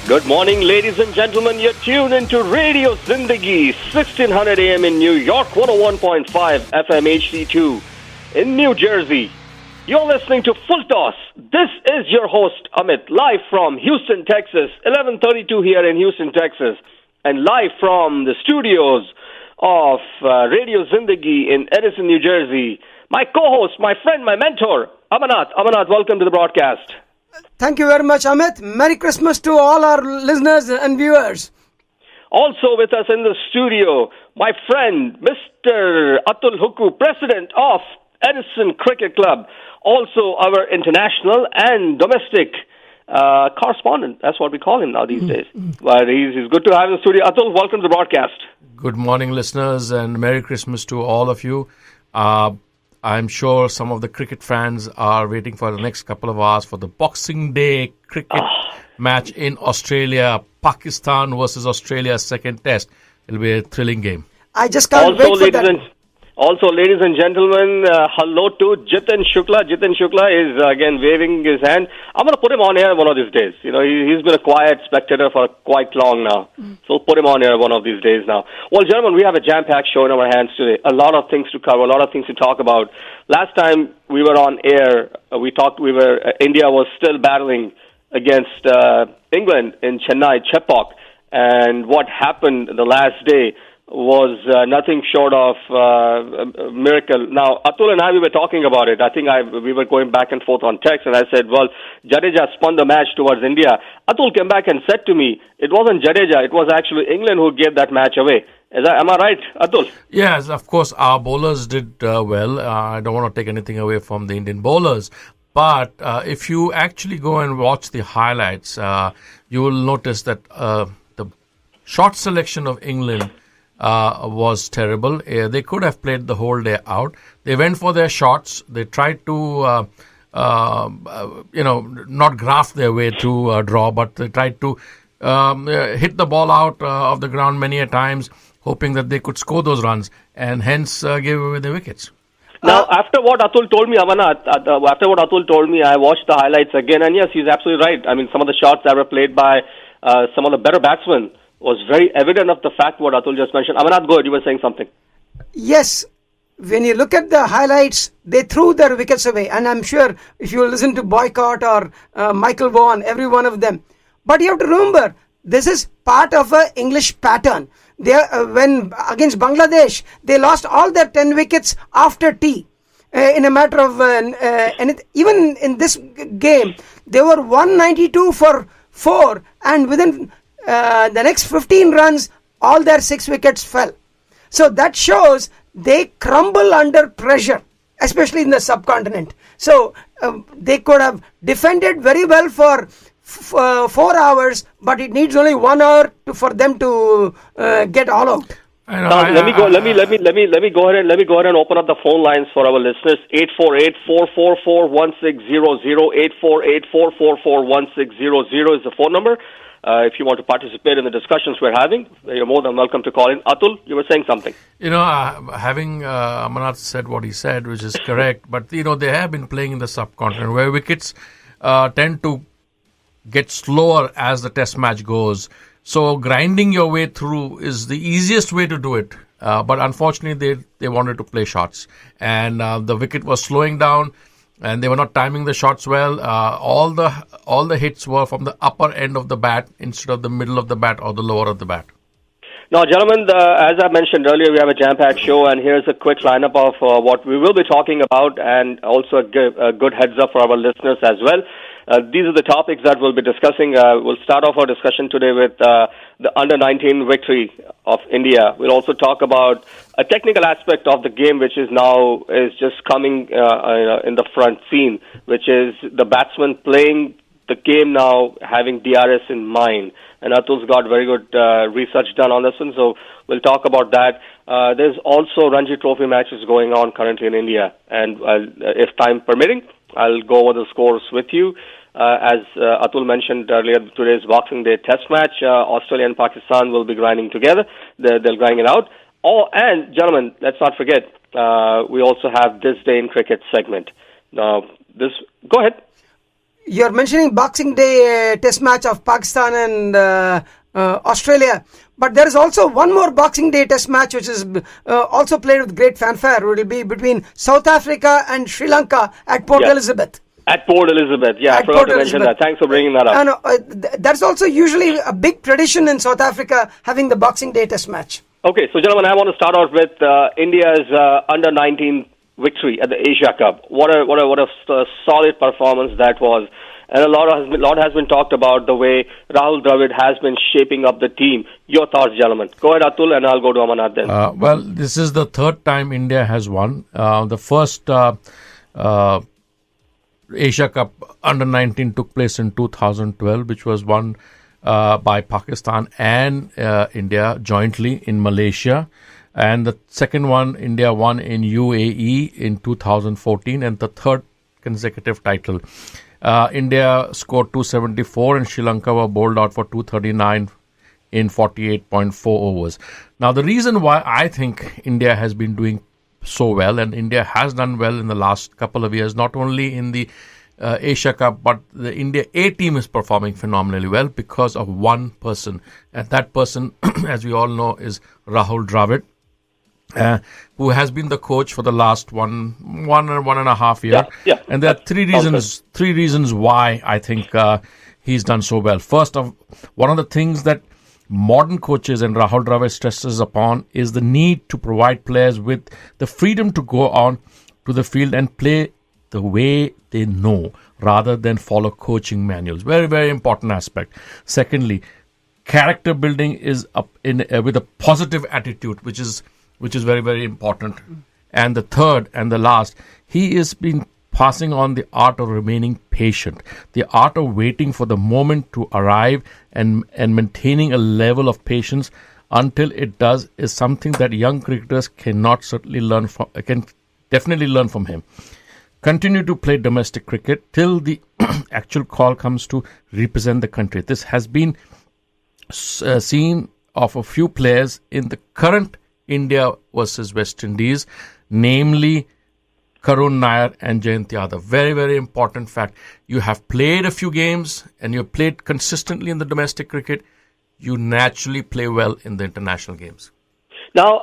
Good morning, ladies and gentlemen. You're tuned into Radio Zindagi, 1600 AM in New York, 101.5 FM HD2 in New Jersey. You're listening to Full Toss. This is your host, Amit, live from Houston, Texas, 11:32 here in Houston, Texas, and live from the studios of Radio Zindagi in Edison, New Jersey. My co-host, my friend, my mentor, Amanat. Amanat, welcome to the broadcast. Thank you very much, Amit. Merry Christmas to all our listeners and viewers. Also with us in the studio, my friend, Mr. Atul Huckoo, president of Edison Cricket Club, also our international and domestic correspondent. That's what we call him now these days. But he's good to have in the studio. Atul, welcome to the broadcast. Good morning, listeners, and Merry Christmas to all of you. I'm sure some of the cricket fans are waiting for the next couple of hours for the Boxing Day cricket match in Australia. Pakistan versus Australia, second test. It'll be a thrilling game. I just can't wait for that. Also, ladies and gentlemen, hello to Jiten Shukla. Jiten Shukla is again waving his hand. I'm going to put him on here one of these days. You know, he's been a quiet spectator for quite long now. So put him on here one of these days now. Well, gentlemen, we have a jam-packed show in our hands today. A lot of things to cover, a lot of things to talk about. Last time we were on air, India was still battling against England in Chennai, Chepauk. And what happened the last day was nothing short of a miracle. Now, Atul and I, we were talking about it. I think we were going back and forth on text, and I said, well, Jadeja spun the match towards India. Atul came back and said to me, it wasn't Jadeja, it was actually England who gave that match away. Am I right, Atul? Yes, of course, our bowlers did well. I don't want to take anything away from the Indian bowlers. But if you actually go and watch the highlights, you will notice that the shot selection of England was terrible. They could have played the whole day out. They went for their shots. They tried to, not graft their way to a draw, but they tried to hit the ball out of the ground many a times, hoping that they could score those runs, and hence gave away the wickets. Now, after what Atul told me, Amanat, I watched the highlights again, and yes, he's absolutely right. I mean, some of the shots that were played by some of the better batsmen was very evident of the fact what Atul just mentioned. Amanat, go ahead, you were saying something. Yes, when you look at the highlights, they threw their wickets away. And I'm sure if you listen to Boycott or Michael Vaughan, every one of them. But you have to remember, this is part of an English pattern. When against Bangladesh, they lost all their 10 wickets after tea. In a matter of... even in this game, they were 192 for 4, and within... the next 15 runs, all their 6 wickets fell. So that shows they crumble under pressure, especially in the subcontinent. So they could have defended very well for 4 hours, but it needs only 1 hour for them to get all out. Let me go ahead and open up the phone lines for our listeners. 848-444-1600, 848-444-1600 is the phone number. If you want to participate in the discussions we're having, you're more than welcome to call in. Atul, you were saying something. Having Amanat said what he said, which is correct, but, they have been playing in the subcontinent where wickets tend to get slower as the test match goes. So grinding your way through is the easiest way to do it. But unfortunately, they wanted to play shots. And the wicket was slowing down, and they were not timing the shots well. All the hits were from the upper end of the bat instead of the middle of the bat or the lower of the bat. Now, gentlemen, as I mentioned earlier, we have a jam-packed show, and here's a quick lineup of what we will be talking about, and also a good heads up for our listeners as well. These are the topics that we'll be discussing. We'll start off our discussion today with the under-19 victory of India. We'll also talk about a technical aspect of the game, which is just coming in the front scene, which is the batsman playing the game now having DRS in mind. And Atul's got very good research done on this one, so we'll talk about that. There's also Ranji Trophy matches going on currently in India, and if time permitting, I'll go over the scores with you. As Atul mentioned earlier, today's Boxing Day Test match, Australia and Pakistan will be grinding together. They'll grind it out. And gentlemen, let's not forget, we also have This Day in Cricket segment. Now, go ahead. you're mentioning Boxing Day Test match of Pakistan and Australia. But there is also one more Boxing Day Test match which is also played with great fanfare. It will be between South Africa and Sri Lanka at Port Elizababeth. At Port Elizabeth, I forgot to mention that. Thanks for bringing that up. That's also usually a big tradition in South Africa, having the Boxing Day Test match. Okay, so gentlemen, I want to start out with India's under-19 victory at the Asia Cup. What a solid performance that was. And a lot has been talked about the way Rahul Dravid has been shaping up the team. Your thoughts, gentlemen. Go ahead, Atul, and I'll go to Amarnath then. Well, this is the third time India has won. The first Asia Cup under-19 took place in 2012, which was won by Pakistan and India jointly in Malaysia. And the second one, India won in UAE in 2014, and the third consecutive title. India scored 274 and Sri Lanka were bowled out for 239 in 48.4 overs. Now, the reason why I think India has been doing so well, and India has done well in the last couple of years, not only in the Asia Cup, but the India A team is performing phenomenally well because of one person. And that person, as we all know, is Rahul Dravid, who has been the coach for the last one and a half year. Yeah. And there are three reasons why I think he's done so well. First of one of the things that modern coaches and Rahul Dravid stresses upon is the need to provide players with the freedom to go on to the field and play the way they know rather than follow coaching manuals. Very, very important aspect. Secondly, character building is up in with a positive attitude, which is very, very important. And the third and the last, he has been passing on the art of remaining patient, the art of waiting for the moment to arrive and maintaining a level of patience until it does is something that young cricketers can definitely learn from him. Continue to play domestic cricket till the actual call comes to represent the country. This has been seen of a few players in the current India versus West Indies, namely Karun Nair and Jayant Yadav. Very, very important fact. You have played a few games and you have played consistently in the domestic cricket. You naturally play well in the international games. Now,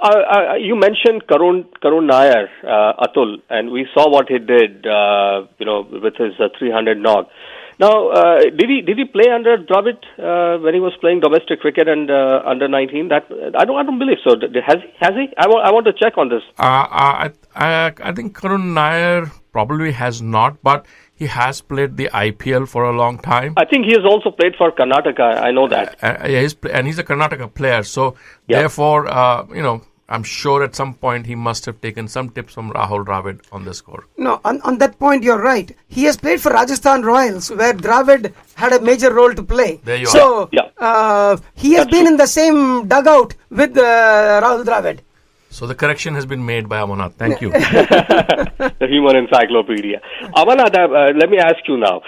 you mentioned Karun Nair, Atul, and we saw what he did, with his 300 knock. Now, did he play under Dravid when he was playing domestic cricket and under 19? That I don't believe so. Has he? I want to check on this. I think Karun Nair probably has not, but he has played the IPL for a long time. I think he has also played for Karnataka. I know that. He's a Karnataka player. So therefore, I'm sure at some point he must have taken some tips from Rahul Dravid on the score. No, on that point you're right. He has played for Rajasthan Royals, where Dravid had a major role to play. There you are. So he has been in the same dugout with Rahul Dravid. So the correction has been made by Amarnath. Thank you. The human encyclopedia. Amarnath, let me ask you now.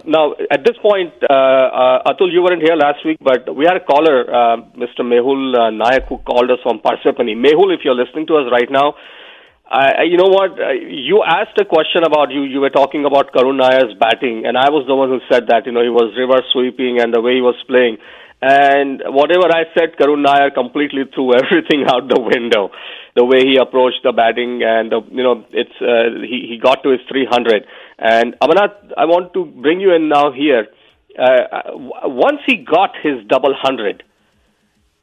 Now, at this point, Atul, you weren't here last week, but we had a caller, Mr. Mehul Nayak, who called us from Parsippany. Mehul, if you're listening to us right now, you know what? You asked a question about you were talking about Karun Nair's batting, and I was the one who said that. He was reverse sweeping and the way he was playing. And whatever I said, Karun Nair completely threw everything out the window. The way he approached the batting, and he got to his 300. And Amarnath, I want to bring you in now here. Once he got his double 100,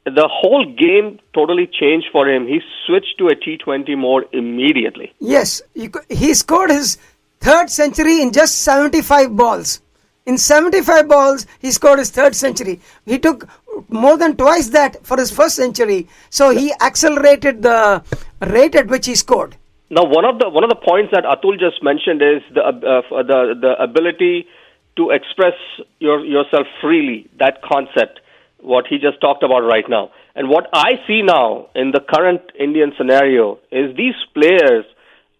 the whole game totally changed for him. He switched to a T20 mode immediately. Yes, he scored his third century in just 75 balls. In 75 balls, he scored his third century. He took more than twice that for his first century. So he accelerated the rate at which he scored. Now, one of the points that Atul just mentioned is the ability to express yourself freely. That concept, what he just talked about right now, and what I see now in the current Indian scenario is these players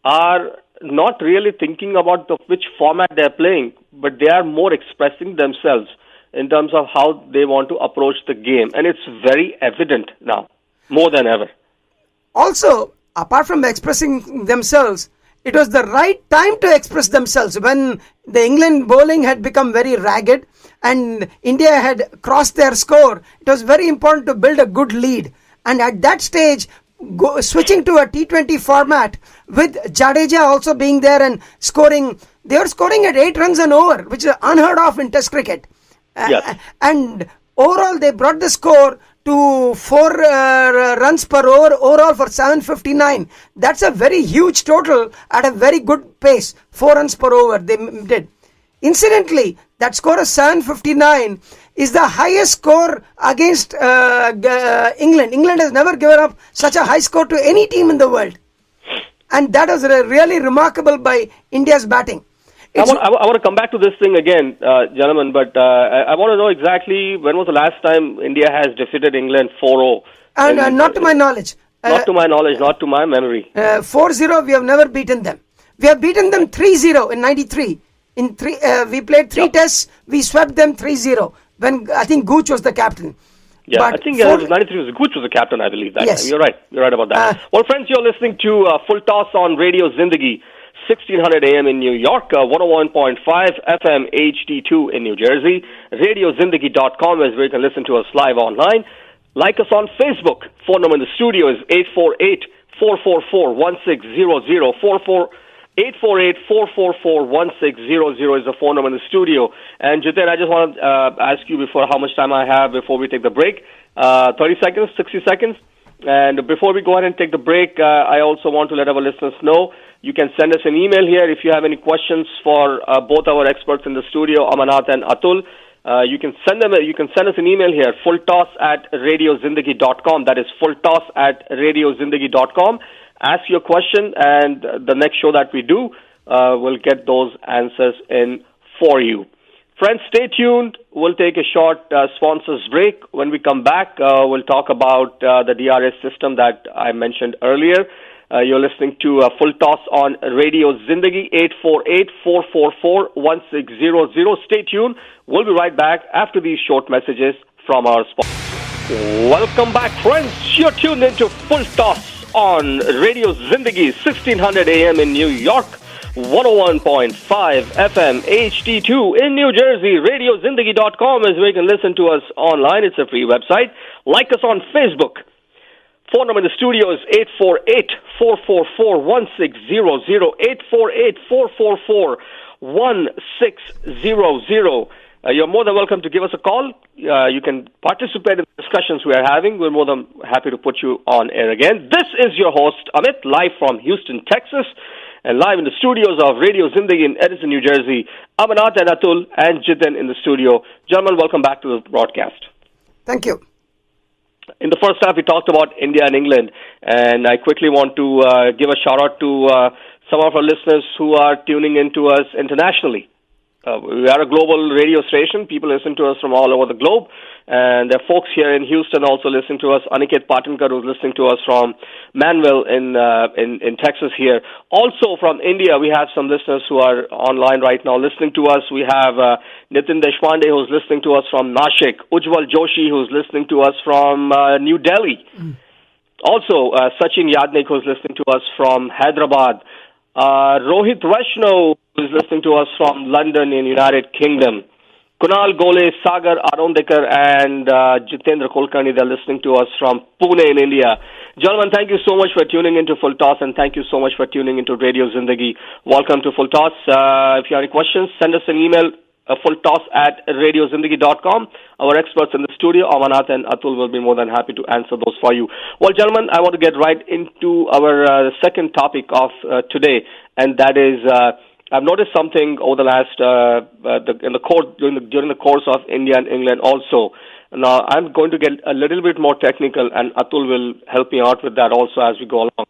are not really thinking about which format they're playing, but they are more expressing themselves in terms of how they want to approach the game. And it's very evident now, more than ever. Also, apart from expressing themselves, It was the right time to express themselves when the England bowling had become very ragged and India had crossed their score. It was very important to build a good lead. And at that stage, switching to a T20 format with Jadeja also being there and scoring, they were scoring at 8 runs an over, which is unheard of in Test cricket. Yes. And overall, they brought the score to 4 runs per over overall for 759. That's a very huge total at a very good pace. 4 runs per over they did. Incidentally, that score of 759 is the highest score against England. England has never given up such a high score to any team in the world. And that was really remarkable by India's batting. I want to come back to this thing again, gentlemen, but I want to know exactly when was the last time India has defeated England 4-0? And not to my knowledge. Not to my knowledge, not to my memory. 4-0, we have never beaten them. We have beaten them 3-0 in 93. We played 3 tests, we swept them 3-0 when I think Gooch was the captain. Yeah, but I think it was 93. Gooch was the captain, I believe. That yes. You're right about that. Well, friends, you're listening to Full Toss on Radio Zindagi, 1600 AM in New York, 101.5 FM HD2 in New Jersey, radiozindagi.com is where you can listen to us live online. Like us on Facebook. Phone number in the studio is 848-444-1600, 848-444-1600 is the phone number in the studio. And Jiten, I just want to ask you before how much time I have before we take the break. 30 seconds, 60 seconds. And before we go ahead and take the break, I also want to let our listeners know you can send us an email here if you have any questions for both our experts in the studio, Amanat and Atul. You can send us an email here, fulltoss@radiozindagi.com. That is fulltoss@radiozindagi.com. Ask your question, and the next show that we do will get those answers in for you. Friends, stay tuned. We'll take a short sponsors break. When we come back, we'll talk about the DRS system that I mentioned earlier. You're listening to Full Toss on Radio Zindagi, 848-444-1600. Stay tuned. We'll be right back after these short messages from our sponsors. Welcome back, friends. You're tuned into Full Toss on Radio Zindagi, 1600 AM in New York, 101.5 FM HD2 in New Jersey. RadioZindagi.com is where you can listen to us online. It's a free website. Like us on Facebook. Phone number in the studio is 848-444-1600, 848-444-1600. You're more than welcome to give us a call. You can participate in the discussions we are having. We're more than happy to put you on air again. This is your host, Amit, live from Houston, Texas, and live in the studios of Radio Zindagi in Edison, New Jersey. Amanat and Atul and Jiten in the studio. Gentlemen, welcome back to the broadcast. Thank you. In the first half, we talked about India and England, and I quickly want to give a shout-out to some of our listeners who are tuning in to us internationally. We are a global radio station. People listen to us from all over the globe. And there are folks here in Houston also listening to us. Aniket Patankar, who's listening to us from Manvel in Texas here. Also from India, we have some listeners who are online right now listening to us. We have Nitin Deshpande, who's listening to us from Nasik. Ujwal Joshi, who's listening to us from New Delhi. Also, Sachin Yagnik, who's listening to us from Hyderabad. Rohit Vaishnav, who is listening to us from London in United Kingdom. Kunal Golay Sagar, Arundekar, and Jitendra Kulkarni, they're listening to us from Pune in India. Gentlemen, thank you so much for tuning into Full Toss, and thank you so much for tuning into Radio Zindagi. Welcome to Full Toss. If you have any questions, send us an email, fulltoss@radiozindagi.com. Our experts in the studio, Amanat and Atul, will be more than happy to answer those for you. Well, gentlemen, I want to get right into our second topic of today, and that is I've noticed something over the last during the course of India and England also. Now, I'm going to get a little bit more technical, and Atul will help me out with that also as we go along.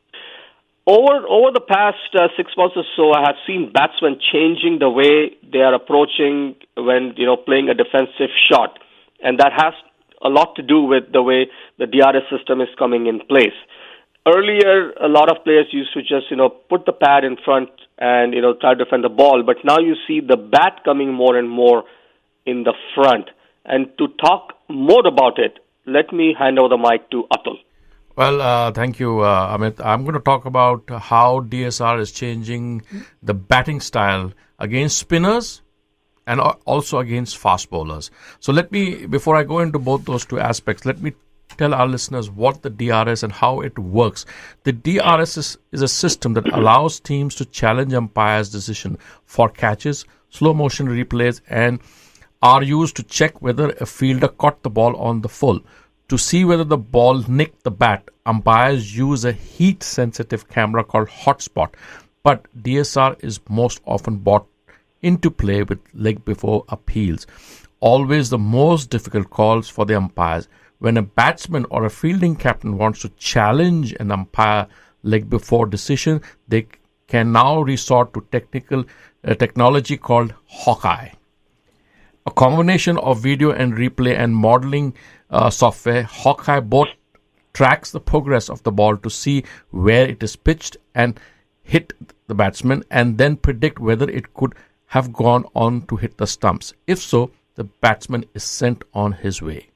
Over the past 6 months or so, I have seen batsmen changing the way they are approaching when playing a defensive shot, and that has a lot to do with the way the DRS system is coming in place. Earlier, a lot of players used to just put the pad in front and try to defend the ball, but now you see the bat coming more and more in the front. And to talk more about it, let me hand over the mic to Atul. Well, thank you, Amit. I'm going to talk about how DSR is changing the batting style against spinners and also against fast bowlers. So before I go into both those two aspects, let me tell our listeners what the DRS and how it works. The DRS is a system that allows teams to challenge umpires' decision for catches, slow motion replays, and are used to check whether a fielder caught the ball on the full. To see whether the ball nicked the bat, umpires use a heat-sensitive camera called hotspot, but DSR is most often brought into play with leg before appeals. Always the most difficult calls for the umpires. When a batsman or a fielding captain wants to challenge an umpire leg before decision, they can now resort to technology called Hawkeye. A combination of video and replay and modeling software, Hawkeye both tracks the progress of the ball to see where it is pitched and hit the batsman, and then predict whether it could have gone on to hit the stumps. If so, the batsman is sent on his way.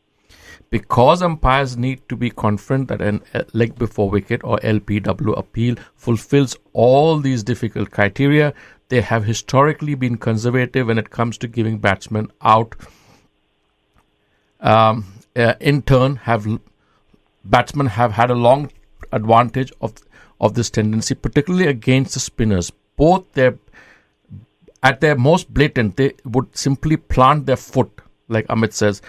Because umpires need to be confident that a leg before wicket or LPW appeal fulfills all these difficult criteria, they have historically been conservative when it comes to giving batsmen out. In turn, batsmen have had a long advantage of this tendency, particularly against the spinners. At their most blatant, they would simply plant their foot, like Amit says,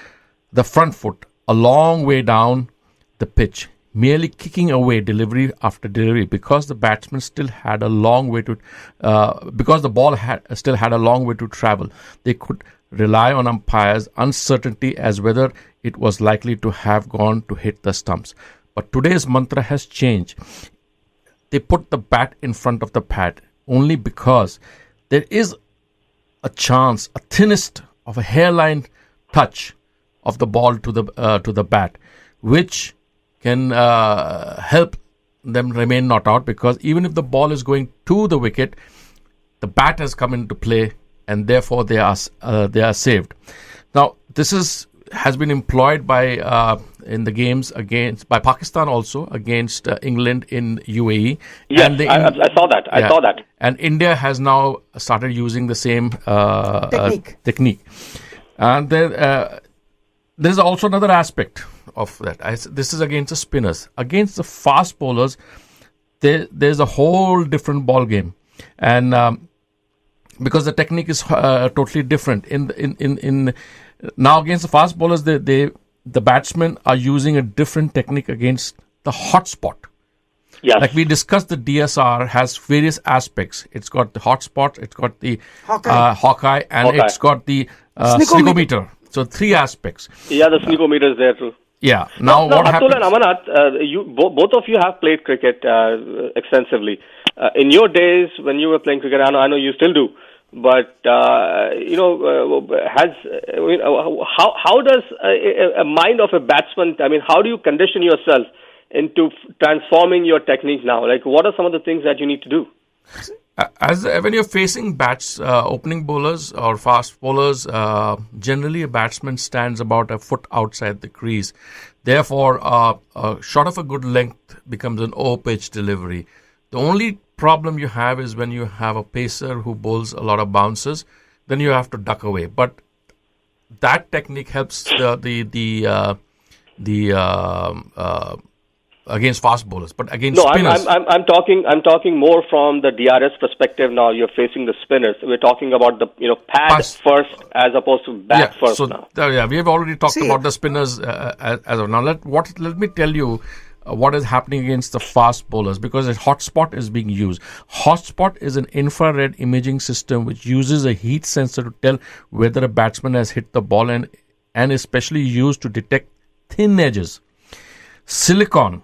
the front foot, a long way down the pitch, merely kicking away delivery after delivery, because the batsman still had a long way to, because the ball still had a long way to travel. They could rely on umpires' uncertainty as whether it was likely to have gone to hit the stumps. But today's mantra has changed. They put the bat in front of the pad only because there is a chance, a thinnest of a hairline touch of the ball to the bat, which can help them remain not out, because even if the ball is going to the wicket, the bat has come into play, and therefore they are saved. Now, this has been employed by in the games by Pakistan also against England in UAE. Yes, and I saw that. I saw that. And India has now started using the same technique. And there's also another aspect of that. This is against the spinners. Against the fast bowlers, there's a whole different ball game, and because the technique is totally different. In now against the fast bowlers, the batsmen are using a different technique against the hot spot. Yes. Like we discussed, the DSR has various aspects. It's got the hot spot, it's got the Hawkeye, and it's got the sneakometer. So 3 aspects. Yeah, the sneakometer is there too. Yeah. Now what happens? Atul and Amanath, both of you have played cricket extensively. In your days when you were playing cricket, I know you still do. But how does a mind of a batsman? I mean, how do you condition yourself into transforming your technique now? Like, what are some of the things that you need to do? When you're facing opening bowlers or fast bowlers, generally a batsman stands about a foot outside the crease. Therefore, a shot of a good length becomes an O-pitch delivery. The only problem you have is when you have a pacer who bowls a lot of bounces, then you have to duck away. But that technique helps against fast bowlers, but against spinners. I'm talking more from the DRS perspective. Now you're facing the spinners. We're talking about the pad first as opposed to bat first. So now. We have already talked about the spinners as of now. Let me tell you what is happening against the fast bowlers, because a hotspot is being used. Hotspot is an infrared imaging system which uses a heat sensor to tell whether a batsman has hit the ball, and especially used to detect thin edges. Silicon,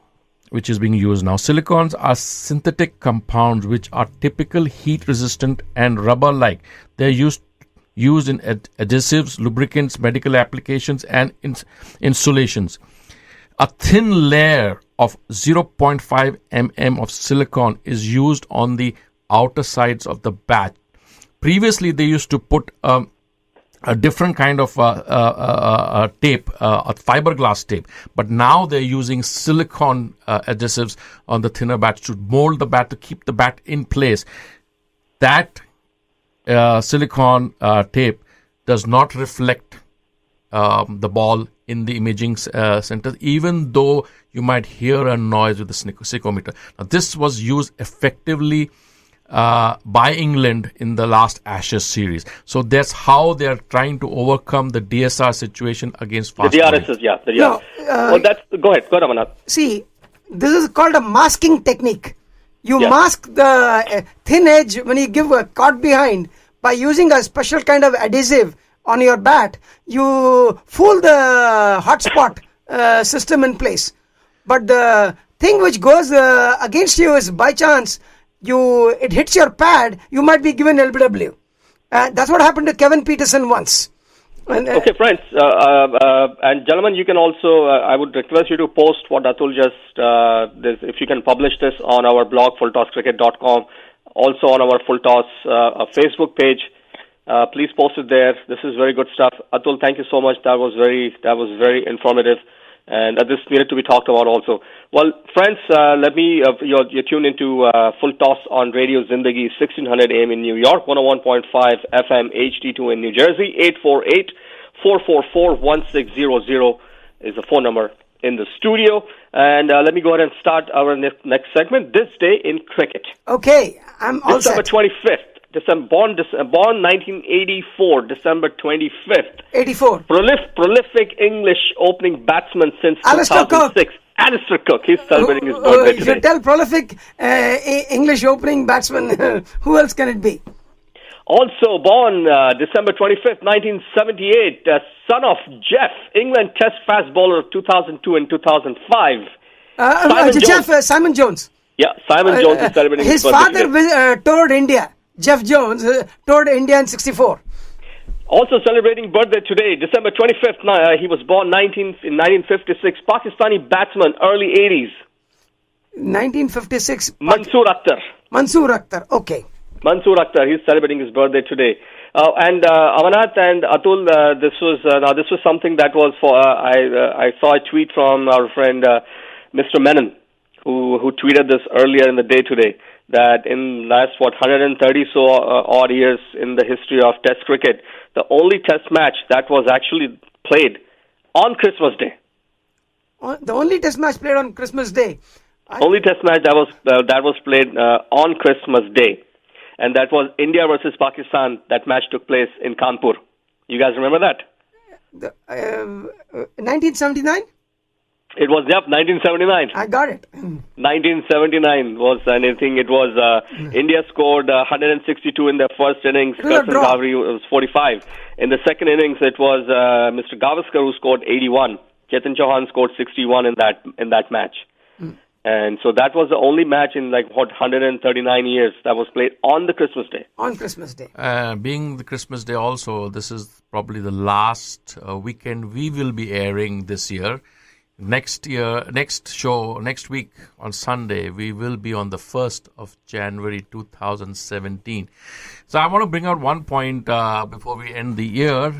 which is being used now. Silicons are synthetic compounds which are typical heat resistant and rubber like. They're used in adhesives, lubricants, medical applications, and insulations. A thin layer of 0.5 mm of silicon is used on the outer sides of the bat. Previously, they used to put a a different kind of tape, a fiberglass tape. But now they're using silicone adhesives on the thinner bats to mold the bat, to keep the bat in place. That silicone tape does not reflect the ball in the imaging center, even though you might hear a noise with the seismometer. Now, this was used effectively by England in the last Ashes series. So that's how they are trying to overcome the DSR situation against fast bowling. The DRSs, yeah. The DRS. Go ahead, Amanath. See, this is called a masking technique. You mask the thin edge when you give a caught behind by using a special kind of adhesive on your bat. You fool the hotspot system in place. But the thing which goes against you is by chance it hits your pad, you might be given LBW. That's what happened to Kevin Peterson once. Okay, friends and gentlemen, you can also, I would request you to post what Atul just, if you can publish this on our blog, fulltosscricket.com, also on our Full Toss Facebook page. Please post it there. This is very good stuff. Atul, thank you so much. That was very informative. And this needed to be talked about also. Well, friends, you're tuned into Full Toss on Radio Zindagi, 1600 AM in New York, 101.5 FM HD2 in New Jersey. 848-444-1600 is the phone number in the studio. And let me go ahead and start our next segment, This Day in Cricket. Okay, I'm all December set. 25th. Born 1984, December 25th. 84. Prolific English opening batsman since Alastair 2006. Alastair Cook. He's celebrating his birthday If today. you tell prolific English opening batsman, who else can it be? Also born December 25th, 1978, son of Jeff, England Test fast bowler of 2002 and 2005. Simon Jones. Yeah, Simon Jones is celebrating his birthday father today. toured India. Jeff Jones toured India in 64. Also celebrating birthday today, December 25th. He was born in 1956. Pakistani batsman, early 80s. 1956. Mansoor Akhtar. Okay. Mansoor Akhtar. He's celebrating his birthday today. And Amanath and Atul, this was something that was for. I saw a tweet from our friend Mr. Menon, who tweeted this earlier in the day today, that in last 130 odd years in the history of Test cricket, the only Test match that was actually played on Christmas Day. The only Test match played on Christmas Day. Only Test match that was played on Christmas Day, and that was India versus Pakistan. That match took place in Kanpur. You guys remember that? 1979. It was 1979. I got it. 1979 was anything. It was India scored 162 in their first innings. Karun Nair was 45. In the second innings, it was Mr. Gavaskar who scored 81. Chetan Chauhan scored 61 in that match. And so that was the only match in 139 years that was played on the Christmas Day. On Christmas Day. Being the Christmas Day also, this is probably the last weekend we will be airing this year. Next week on Sunday, we will be on the 1st of January 2017. So I want to bring out one point before we end the year.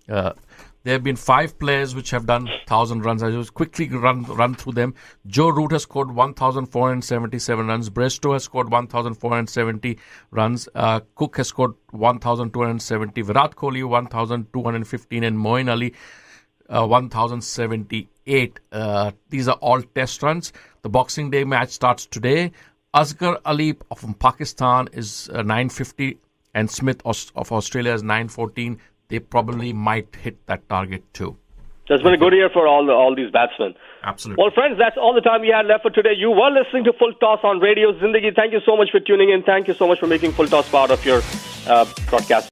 There have been 5 players which have done 1,000 runs. I just quickly run through them. Joe Root has scored 1,477 runs. Bairstow has scored 1,470 runs. Cook has scored 1,270. Virat Kohli 1,215 and Moeen Ali 1,078. These are all Test runs. The Boxing Day match starts today. Asghar Ali from Pakistan is 950 and Smith of Australia is 914. They probably might hit that target too. It's been a good year for all these batsmen. Absolutely. Well, friends, that's all the time we had left for today. You were listening to Full Toss on Radio Zindagi. Thank you so much for tuning in. Thank you so much for making Full Toss part of your broadcast.